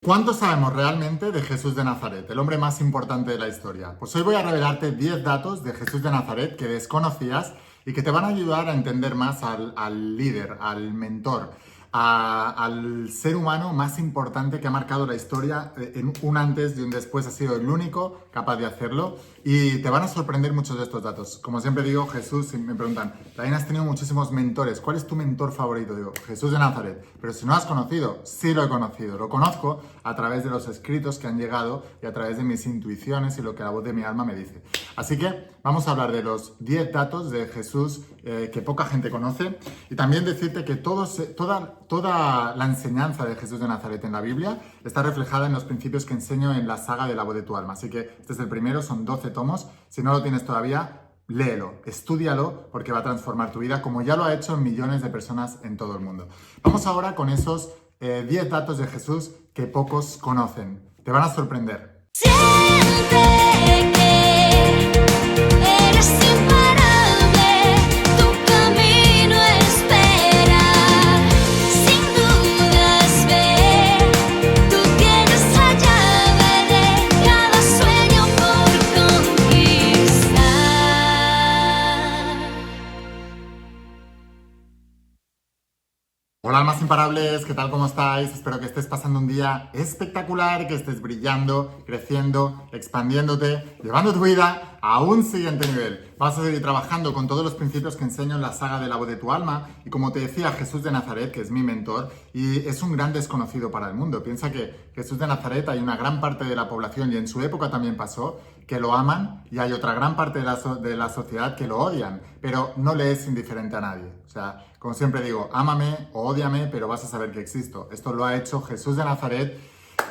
¿Cuánto sabemos realmente de Jesús de Nazaret, el hombre más importante de la historia? Pues hoy voy a revelarte 10 datos de Jesús de Nazaret que desconocías y que te van a ayudar a entender más al líder, al mentor, al ser humano más importante que ha marcado la historia en un antes y un después. Ha sido el único capaz de hacerlo y te van a sorprender muchos de estos datos. Como siempre digo, Jesús, si me preguntan, David, has tenido muchísimos mentores, ¿cuál es tu mentor favorito? Digo, Jesús de Nazaret. Pero si no lo has conocido, sí lo he conocido. Lo conozco a través de los escritos que han llegado y a través de mis intuiciones y lo que la voz de mi alma me dice. Así que vamos a hablar de los 10 datos de Jesús que poca gente conoce y también decirte que toda la enseñanza de Jesús de Nazaret en la Biblia está reflejada en los principios que enseño en la saga de la voz de tu alma. Así que este es el primero, son 12 tomos. Si no lo tienes todavía, léelo, estúdialo, porque va a transformar tu vida, como ya lo ha hecho en millones de personas en todo el mundo. Vamos ahora con esos 10 datos de Jesús que pocos conocen. Te van a sorprender. Siempre que eres imparable, tu camino espera. Sin dudas ve, tú tienes la llave de cada sueño por conquistar. Hola, almas imparables, ¿qué tal? ¿Cómo estáis? Espero que estés pasando un día espectacular, que estés brillando, creciendo, expandiéndote, llevando tu vida a un siguiente nivel. Vas a seguir trabajando con todos los principios que enseño en la saga de la voz de tu alma y como te decía, Jesús de Nazaret, que es mi mentor y es un gran desconocido para el mundo. Piensa que Jesús de Nazaret hay una gran parte de la población y en su época también pasó que lo aman y hay otra gran parte de la sociedad que lo odian, pero no le es indiferente a nadie. O sea, como siempre digo, ámame o ódiame, pero vas a saber que existo. Esto lo ha hecho Jesús de Nazaret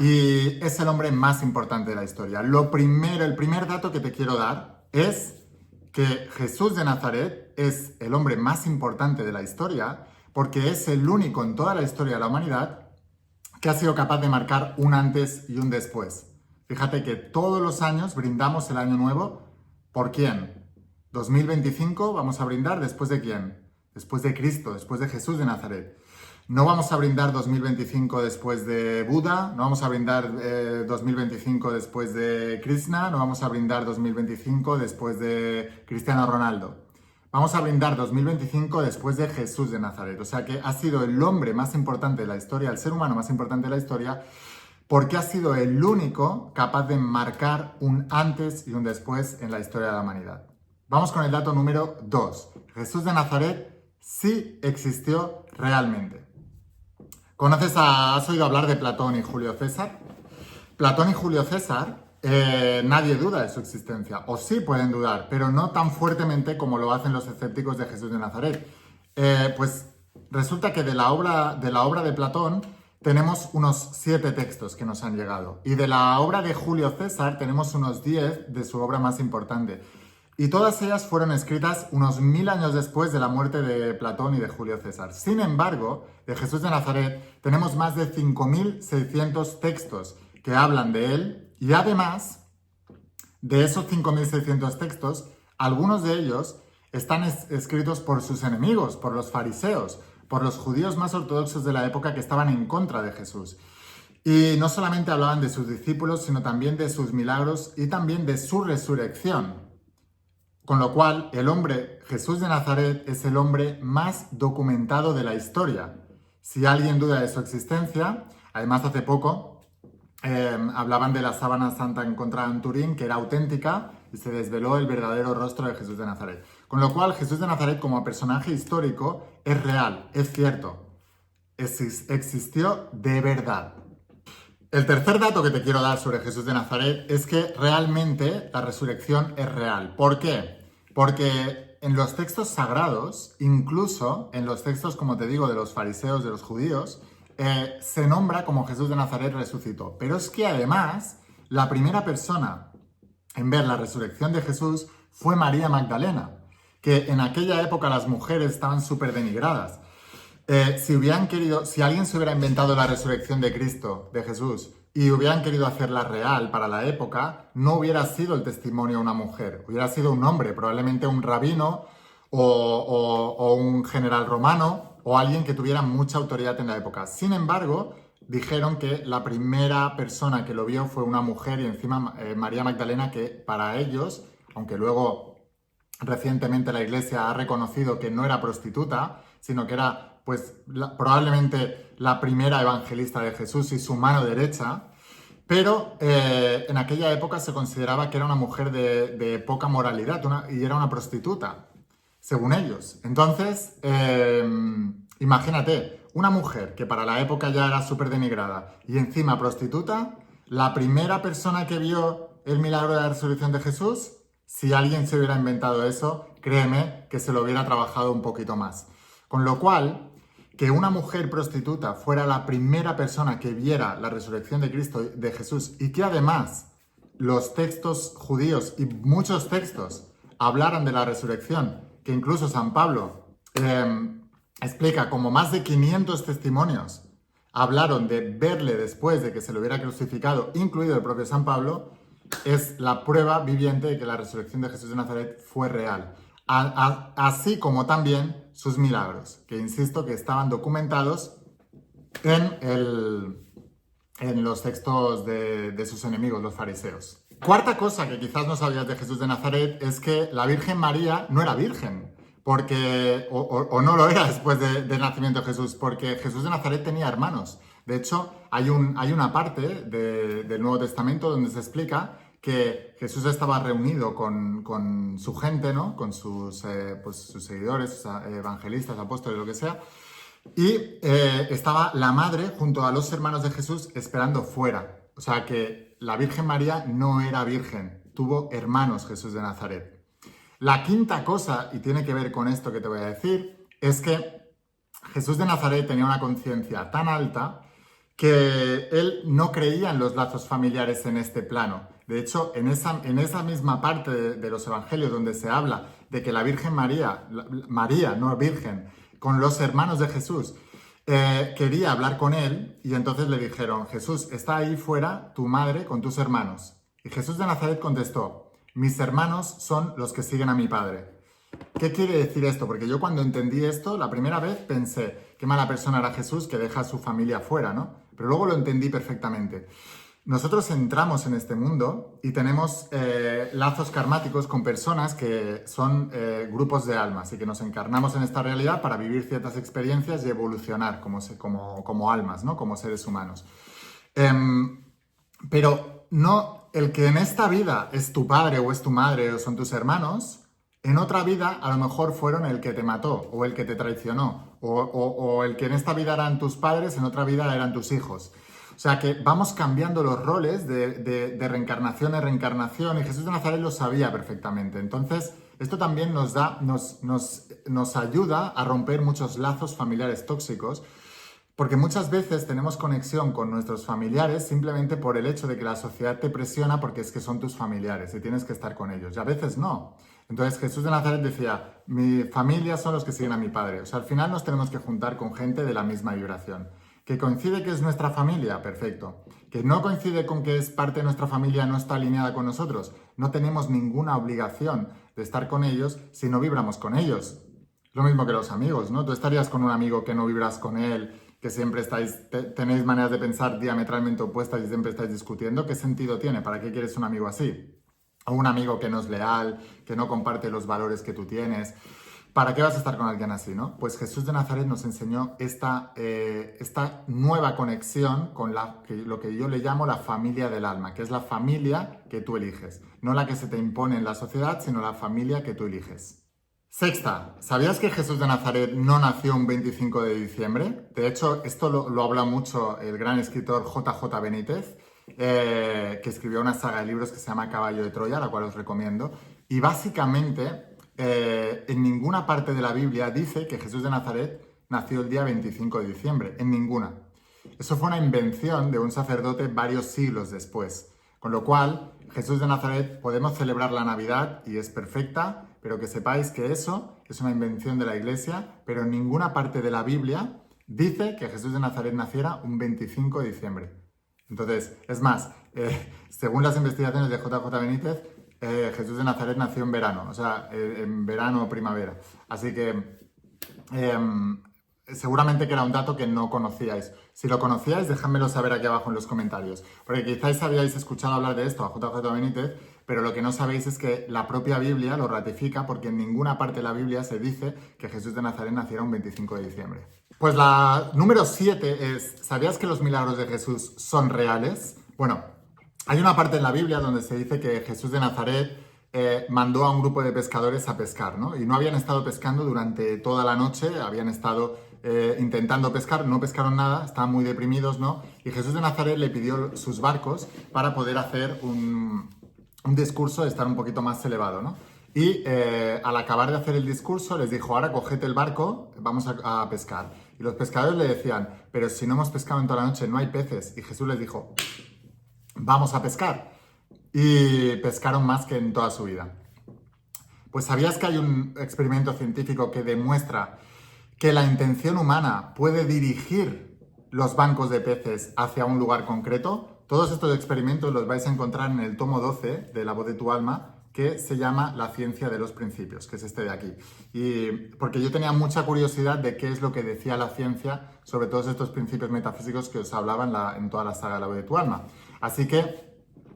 y es el hombre más importante de la historia. El primer dato que te quiero dar es que Jesús de Nazaret es el hombre más importante de la historia porque es el único en toda la historia de la humanidad que ha sido capaz de marcar un antes y un después. Fíjate que todos los años brindamos el año nuevo. ¿Por quién? 2025 vamos a brindar ¿después de quién? Después de Cristo, después de Jesús de Nazaret. No vamos a brindar 2025 después de Buda, no vamos a brindar 2025 después de Krishna, no vamos a brindar 2025 después de Cristiano Ronaldo. Vamos a brindar 2025 después de Jesús de Nazaret. O sea que ha sido el hombre más importante de la historia, el ser humano más importante de la historia, porque ha sido el único capaz de marcar un antes y un después en la historia de la humanidad. Vamos con el dato número 2. Jesús de Nazaret sí existió realmente. ¿Has oído hablar de Platón y Julio César? Platón y Julio César, nadie duda de su existencia, o sí pueden dudar, pero no tan fuertemente como lo hacen los escépticos de Jesús de Nazaret. Pues resulta que de la obra de Platón tenemos unos 7 textos que nos han llegado, y de la obra de Julio César tenemos unos 10 de su obra más importante. Y todas ellas fueron escritas unos 1000 años después de la muerte de Platón y de Julio César. Sin embargo, de Jesús de Nazaret tenemos más de 5600 textos que hablan de él y además de esos 5600 textos, algunos de ellos están escritos por sus enemigos, por los fariseos, por los judíos más ortodoxos de la época que estaban en contra de Jesús. Y no solamente hablaban de sus discípulos, sino también de sus milagros y también de su resurrección. Con lo cual, el hombre Jesús de Nazaret es el hombre más documentado de la historia. Si alguien duda de su existencia, además hace poco hablaban de la sábana santa encontrada en Turín, que era auténtica, y se desveló el verdadero rostro de Jesús de Nazaret. Con lo cual, Jesús de Nazaret como personaje histórico es real, es cierto, existió de verdad. El tercer dato que te quiero dar sobre Jesús de Nazaret es que realmente la resurrección es real. ¿Por qué? Porque en los textos sagrados, incluso en los textos, como te digo, de los fariseos, de los judíos, se nombra como Jesús de Nazaret resucitó. Pero es que además, la primera persona en ver la resurrección de Jesús fue María Magdalena, que en aquella época las mujeres estaban súper denigradas. Si alguien se hubiera inventado la resurrección de Cristo, de Jesús, y hubieran querido hacerla real para la época, no hubiera sido el testimonio de una mujer, hubiera sido un hombre, probablemente un rabino o un general romano o alguien que tuviera mucha autoridad en la época. Sin embargo, dijeron que la primera persona que lo vio fue una mujer y encima María Magdalena, que para ellos, aunque luego recientemente la Iglesia ha reconocido que no era prostituta, sino que era pues probablemente la primera evangelista de Jesús y su mano derecha, pero en aquella época se consideraba que era una mujer de poca moralidad y era una prostituta, según ellos. Entonces, imagínate, una mujer que para la época ya era súper denigrada y encima prostituta, la primera persona que vio el milagro de la resurrección de Jesús, si alguien se hubiera inventado eso, créeme que se lo hubiera trabajado un poquito más. Con lo cual, que una mujer prostituta fuera la primera persona que viera la resurrección de Cristo, de Jesús, y que además los textos judíos y muchos textos hablaran de la resurrección, que incluso San Pablo explica como más de 500 testimonios hablaron de verle después de que se lo hubiera crucificado, incluido el propio San Pablo, es la prueba viviente de que la resurrección de Jesús de Nazaret fue real. Así como también sus milagros, que insisto que estaban documentados en los textos de sus enemigos, los fariseos. Cuarta cosa que quizás no sabías de Jesús de Nazaret es que la Virgen María no era virgen, o no lo era después del nacimiento de Jesús, porque Jesús de Nazaret tenía hermanos. De hecho, hay una parte del Nuevo Testamento donde se explica que Jesús estaba reunido con su gente, ¿no? Con sus seguidores, evangelistas, apóstoles, lo que sea, y estaba la madre junto a los hermanos de Jesús esperando fuera. O sea que la Virgen María no era virgen, tuvo hermanos Jesús de Nazaret. La quinta cosa, y tiene que ver con esto que te voy a decir, es que Jesús de Nazaret tenía una conciencia tan alta que él no creía en los lazos familiares en este plano. De hecho, en esa misma parte de los evangelios donde se habla de que la Virgen María, no virgen, con los hermanos de Jesús, quería hablar con él y entonces le dijeron, Jesús, está ahí fuera tu madre con tus hermanos. Y Jesús de Nazaret contestó, mis hermanos son los que siguen a mi Padre. ¿Qué quiere decir esto? Porque yo cuando entendí esto, la primera vez pensé, qué mala persona era Jesús que deja a su familia fuera, ¿no? Pero luego lo entendí perfectamente. Nosotros entramos en este mundo y tenemos lazos karmáticos con personas que son grupos de almas y que nos encarnamos en esta realidad para vivir ciertas experiencias y evolucionar como almas, ¿no? Como seres humanos. Pero no el que en esta vida es tu padre o es tu madre o son tus hermanos, en otra vida a lo mejor fueron el que te mató o el que te traicionó o el que en esta vida eran tus padres, en otra vida eran tus hijos. O sea que vamos cambiando los roles de reencarnación en reencarnación y Jesús de Nazaret lo sabía perfectamente. Entonces, esto también nos ayuda a romper muchos lazos familiares tóxicos, porque muchas veces tenemos conexión con nuestros familiares simplemente por el hecho de que la sociedad te presiona porque es que son tus familiares y tienes que estar con ellos. Y a veces no. Entonces Jesús de Nazaret decía, mi familia son los que siguen a mi Padre. O sea, al final nos tenemos que juntar con gente de la misma vibración. ¿Que coincide que es nuestra familia? Perfecto. ¿Que no coincide con que es parte de nuestra familia, no está alineada con nosotros? No tenemos ninguna obligación de estar con ellos si no vibramos con ellos. Lo mismo que los amigos, ¿no? Tú estarías con un amigo que no vibras con él, que siempre tenéis maneras de pensar diametralmente opuestas y siempre estáis discutiendo. ¿Qué sentido tiene? ¿Para qué quieres un amigo así? O un amigo que no es leal, que no comparte los valores que tú tienes. ¿Para qué vas a estar con alguien así, no? Pues Jesús de Nazaret nos enseñó esta nueva conexión con lo que yo le llamo la familia del alma, que es la familia que tú eliges. No la que se te impone en la sociedad, sino la familia que tú eliges. Sexta, ¿sabías que Jesús de Nazaret no nació un 25 de diciembre? De hecho, esto lo habla mucho el gran escritor J.J. Benítez, que escribió una saga de libros que se llama Caballo de Troya, la cual os recomiendo. Y básicamente, en ninguna parte de la Biblia dice que Jesús de Nazaret nació el día 25 de diciembre, en ninguna. Eso fue una invención de un sacerdote varios siglos después. Con lo cual, Jesús de Nazaret podemos celebrar la Navidad y es perfecta, pero que sepáis que eso es una invención de la Iglesia, pero en ninguna parte de la Biblia dice que Jesús de Nazaret naciera un 25 de diciembre. Entonces, es más, según las investigaciones de J.J. Benítez, Jesús de Nazaret nació en verano, o sea, en verano o primavera. Así que seguramente que era un dato que no conocíais. Si lo conocíais, dejádmelo saber aquí abajo en los comentarios. Porque quizás habíais escuchado hablar de esto a JJ Benítez, pero lo que no sabéis es que la propia Biblia lo ratifica porque en ninguna parte de la Biblia se dice que Jesús de Nazaret naciera un 25 de diciembre. Pues la número 7 es, ¿sabías que los milagros de Jesús son reales? Bueno, hay una parte en la Biblia donde se dice que Jesús de Nazaret mandó a un grupo de pescadores a pescar, ¿no? Y no habían estado pescando durante toda la noche, habían estado intentando pescar, no pescaron nada, estaban muy deprimidos, ¿no? Y Jesús de Nazaret le pidió sus barcos para poder hacer un discurso, estar un poquito más elevado, ¿no? Y al acabar de hacer el discurso les dijo, ahora coged el barco, vamos a pescar. Y los pescadores le decían, pero si no hemos pescado en toda la noche, no hay peces. Y Jesús les dijo, vamos a pescar. Y pescaron más que en toda su vida. Pues ¿sabías que hay un experimento científico que demuestra que la intención humana puede dirigir los bancos de peces hacia un lugar concreto? Todos estos experimentos los vais a encontrar en el tomo 12 de La voz de tu alma, que se llama La ciencia de los principios, que es este de aquí. Y porque yo tenía mucha curiosidad de qué es lo que decía la ciencia sobre todos estos principios metafísicos que os hablaba en toda la saga de La voz de tu alma. Así que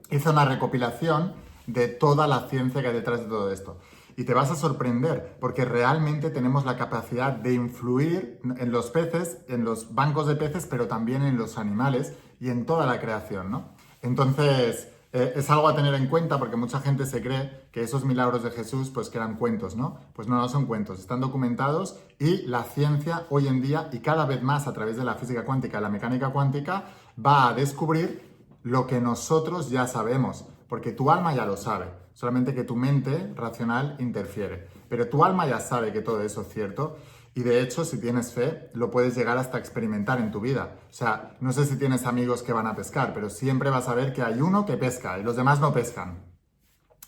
hice una recopilación de toda la ciencia que hay detrás de todo esto. Y te vas a sorprender, porque realmente tenemos la capacidad de influir en los peces, en los bancos de peces, pero también en los animales y en toda la creación, ¿no? Entonces, es algo a tener en cuenta porque mucha gente se cree que esos milagros de Jesús, pues que eran cuentos, ¿no? Pues no son cuentos, están documentados y la ciencia hoy en día, y cada vez más a través de la física cuántica y la mecánica cuántica, va a descubrir lo que nosotros ya sabemos, porque tu alma ya lo sabe, solamente que tu mente racional interfiere. Pero tu alma ya sabe que todo eso es cierto y de hecho, si tienes fe, lo puedes llegar hasta experimentar en tu vida. O sea, no sé si tienes amigos que van a pescar, pero siempre vas a ver que hay uno que pesca y los demás no pescan.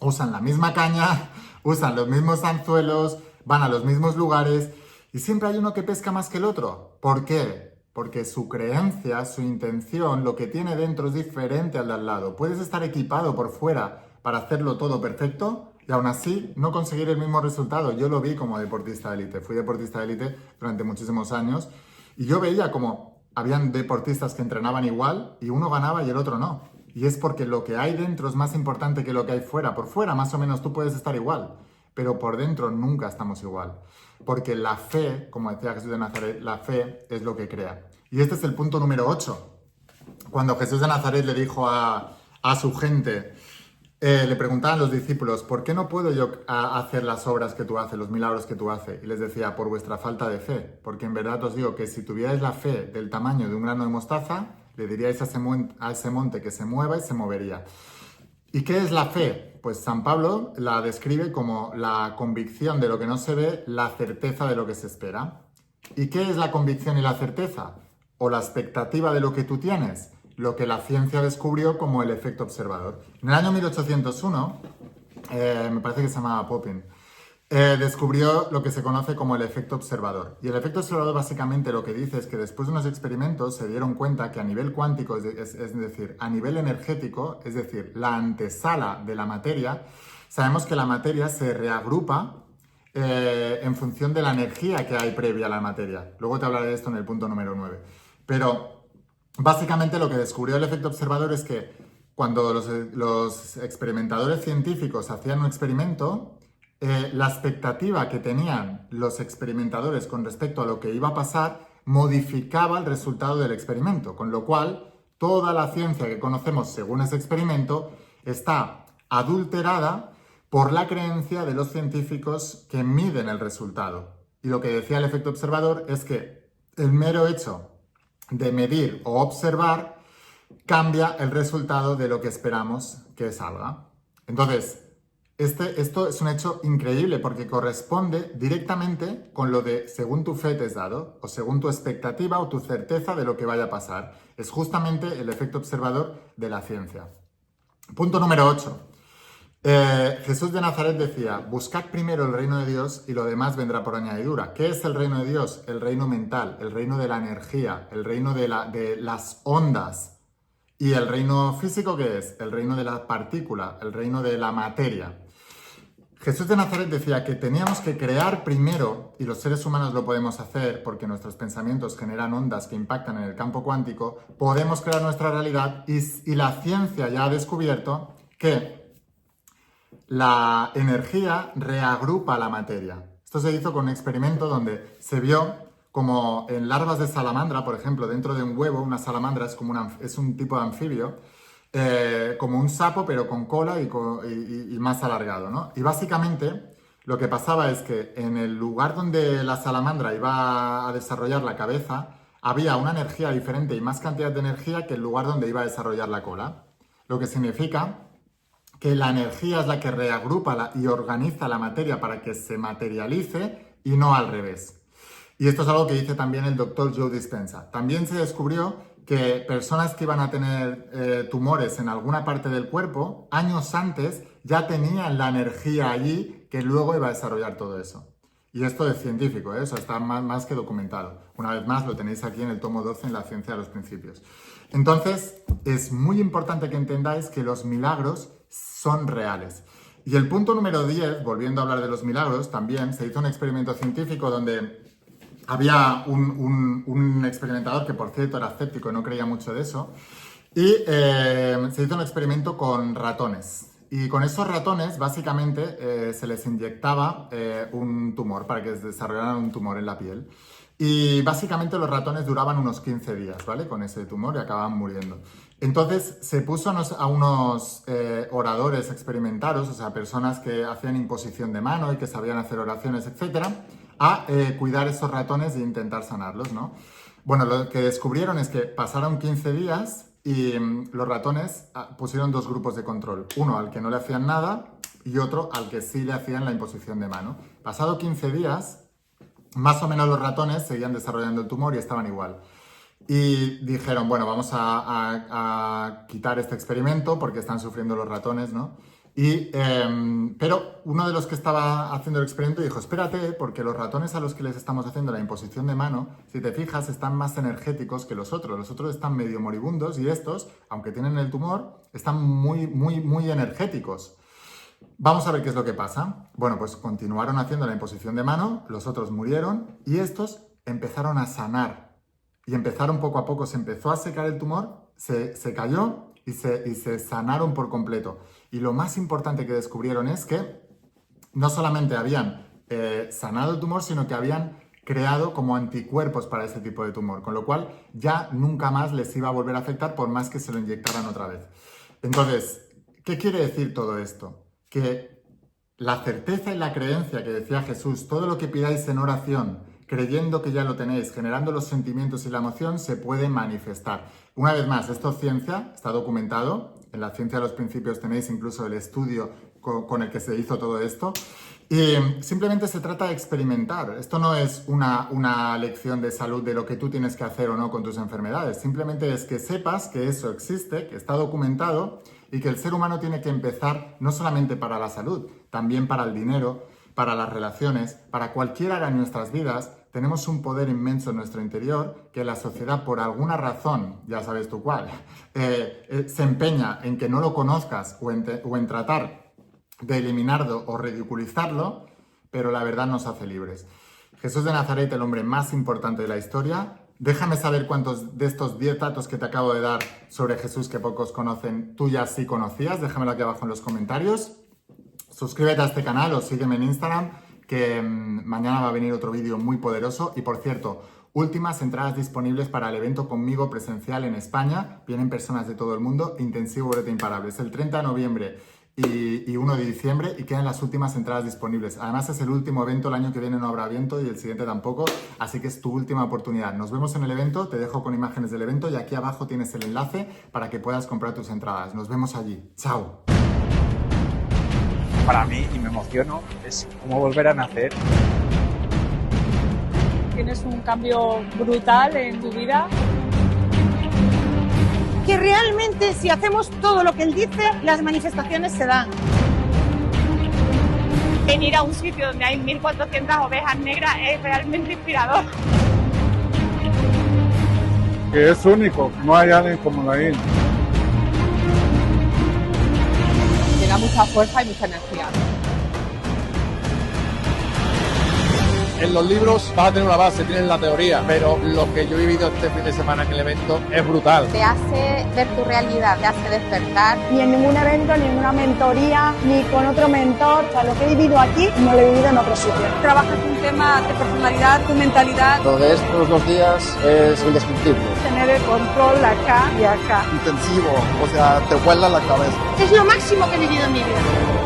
Usan la misma caña, usan los mismos anzuelos, van a los mismos lugares y siempre hay uno que pesca más que el otro. ¿Por qué? Porque su creencia, su intención, lo que tiene dentro es diferente al de al lado. Puedes estar equipado por fuera para hacerlo todo perfecto y aún así no conseguir el mismo resultado. Yo lo vi como deportista de élite. Fui deportista de élite durante muchísimos años y yo veía como habían deportistas que entrenaban igual y uno ganaba y el otro no. Y es porque lo que hay dentro es más importante que lo que hay fuera. Por fuera más o menos tú puedes estar igual, pero por dentro nunca estamos igual. Porque la fe, como decía Jesús de Nazaret, la fe es lo que crea. Y este es el punto número 8. Cuando Jesús de Nazaret le dijo a su gente, le preguntaban los discípulos, ¿por qué no puedo yo hacer las obras que tú haces, los milagros que tú haces? Y les decía, por vuestra falta de fe. Porque en verdad os digo que si tuvierais la fe del tamaño de un grano de mostaza, le diríais a ese monte que se mueva y se movería. ¿Y qué es la fe? Pues San Pablo la describe como la convicción de lo que no se ve, la certeza de lo que se espera. ¿Y qué es la convicción y la certeza? O la expectativa de lo que tú tienes, lo que la ciencia descubrió como el efecto observador. En el año 1801, me parece que se llamaba Poppin, descubrió lo que se conoce como el efecto observador. Y el efecto observador básicamente lo que dice es que después de unos experimentos se dieron cuenta que a nivel cuántico, es decir, a nivel energético, es decir, la antesala de la materia, sabemos que la materia se reagrupa en función de la energía que hay previa a la materia. Luego te hablaré de esto en el punto número 9. Pero básicamente lo que descubrió el efecto observador es que cuando los experimentadores científicos hacían un experimento, la expectativa que tenían los experimentadores con respecto a lo que iba a pasar modificaba el resultado del experimento, con lo cual toda la ciencia que conocemos según ese experimento está adulterada por la creencia de los científicos que miden el resultado. Y lo que decía el efecto observador es que el mero hecho de medir o observar cambia el resultado de lo que esperamos que salga. Entonces, esto es un hecho increíble porque corresponde directamente con lo de según tu fe te has dado, o según tu expectativa o tu certeza de lo que vaya a pasar. Es justamente el efecto observador de la ciencia. Punto número 8. Jesús de Nazaret decía, buscad primero el reino de Dios y lo demás vendrá por añadidura. ¿Qué es el reino de Dios? El reino mental, el reino de la energía, el reino de las ondas. ¿Y el reino físico qué es? El reino de la partícula, el reino de la materia. Jesús de Nazaret decía que teníamos que crear primero, y los seres humanos lo podemos hacer porque nuestros pensamientos generan ondas que impactan en el campo cuántico, podemos crear nuestra realidad y la ciencia ya ha descubierto que la energía reagrupa la materia. Esto se hizo con un experimento donde se vio como en larvas de salamandra, por ejemplo, dentro de un huevo, una salamandra es un tipo de anfibio, como un sapo pero con cola y más alargado, ¿no? Y básicamente lo que pasaba es que en el lugar donde la salamandra iba a desarrollar la cabeza, había una energía diferente y más cantidad de energía que el lugar donde iba a desarrollar la cola. Lo que significa que la energía es la que reagrupa y organiza la materia para que se materialice y no al revés. Y esto es algo que dice también el doctor Joe Dispenza. También se descubrió que personas que iban a tener tumores en alguna parte del cuerpo, años antes ya tenían la energía allí que luego iba a desarrollar todo eso. Y esto es científico, ¿eh? Eso está más que documentado. Una vez más, lo tenéis aquí en el tomo 12 en la ciencia de los principios. Entonces, es muy importante que entendáis que los milagros son reales. Y el punto número 10, volviendo a hablar de los milagros, también se hizo un experimento científico donde había un experimentador que, por cierto, era escéptico y no creía mucho de eso, y se hizo un experimento con ratones. Y con esos ratones, básicamente, se les inyectaba un tumor para que desarrollaran un tumor en la piel. Y básicamente los ratones duraban unos 15 días, ¿vale? Con ese tumor y acababan muriendo. Entonces se puso a unos oradores experimentados, o sea, personas que hacían imposición de mano y que sabían hacer oraciones, etcétera, a cuidar esos ratones e intentar sanarlos, ¿no? Bueno, lo que descubrieron es que pasaron 15 días y los ratones pusieron dos grupos de control. Uno al que no le hacían nada y otro al que sí le hacían la imposición de mano. Pasado 15 días, más o menos los ratones seguían desarrollando el tumor y estaban igual. Y dijeron, bueno, vamos a quitar este experimento porque están sufriendo los ratones, ¿no? Pero uno de los que estaba haciendo el experimento dijo, espérate, porque los ratones a los que les estamos haciendo la imposición de mano, si te fijas, están más energéticos que los otros. Los otros están medio moribundos y estos, aunque tienen el tumor, están muy energéticos. Vamos a ver qué es lo que pasa. Bueno, pues continuaron haciendo la imposición de mano, los otros murieron y estos empezaron a sanar. Y empezaron poco a poco, se empezó a secar el tumor, se cayó y se sanaron por completo. Y lo más importante que descubrieron es que no solamente habían sanado el tumor, sino que habían creado como anticuerpos para ese tipo de tumor, con lo cual ya nunca más les iba a volver a afectar por más que se lo inyectaran otra vez. Entonces, ¿qué quiere decir todo esto? Que la certeza y la creencia que decía Jesús, todo lo que pidáis en oración, creyendo que ya lo tenéis, generando los sentimientos y la emoción, se puede manifestar. Una vez más, esto es ciencia, está documentado. En la ciencia de los principios tenéis incluso el estudio con el que se hizo todo esto. Y simplemente se trata de experimentar. Esto no es una lección de salud de lo que tú tienes que hacer o no con tus enfermedades. Simplemente es que sepas que eso existe, que está documentado y que el ser humano tiene que empezar no solamente para la salud, también para el dinero, para las relaciones, para cualquier área en nuestras vidas. Tenemos un poder inmenso en nuestro interior que la sociedad, por alguna razón, ya sabes tú cuál, se empeña en que no lo conozcas o en tratar de eliminarlo o ridiculizarlo, pero la verdad nos hace libres. Jesús de Nazaret, el hombre más importante de la historia. Déjame saber cuántos de estos 10 datos que te acabo de dar sobre Jesús que pocos conocen, tú ya sí conocías. Déjamelo aquí abajo en los comentarios. Suscríbete a este canal o sígueme en Instagram, que mañana va a venir otro vídeo muy poderoso. Y por cierto, últimas entradas disponibles para el evento conmigo presencial en España. Vienen personas de todo el mundo, Intensivo Brete Imparable. Es el 30 de noviembre y 1 de diciembre y quedan las últimas entradas disponibles. Además es el último evento, el año que viene no habrá evento y el siguiente tampoco, así que es tu última oportunidad. Nos vemos en el evento, te dejo con imágenes del evento y aquí abajo tienes el enlace para que puedas comprar tus entradas. Nos vemos allí. ¡Chao! Para mí, y me emociono, es como volver a nacer. Tienes un cambio brutal en tu vida. Que realmente si hacemos todo lo que él dice, las manifestaciones se dan. Venir a un sitio donde hay 1.400 ovejas negras es realmente inspirador. Que es único, no hay alguien como Naín. Te da mucha fuerza y mucha energía. En los libros vas a tener una base, tienes la teoría, pero lo que yo he vivido este fin de semana en el evento es brutal. Te hace ver tu realidad, te hace despertar. Ni en ningún evento, ni en una mentoría, ni con otro mentor. O sea, lo que he vivido aquí no lo he vivido en otro sitio. Trabajas un tema de personalidad, tu mentalidad, Lo de estos 2 días es indescriptible. tener el control acá y acá. Intensivo, o sea, te vuela la cabeza. Es lo máximo que he vivido en mi vida.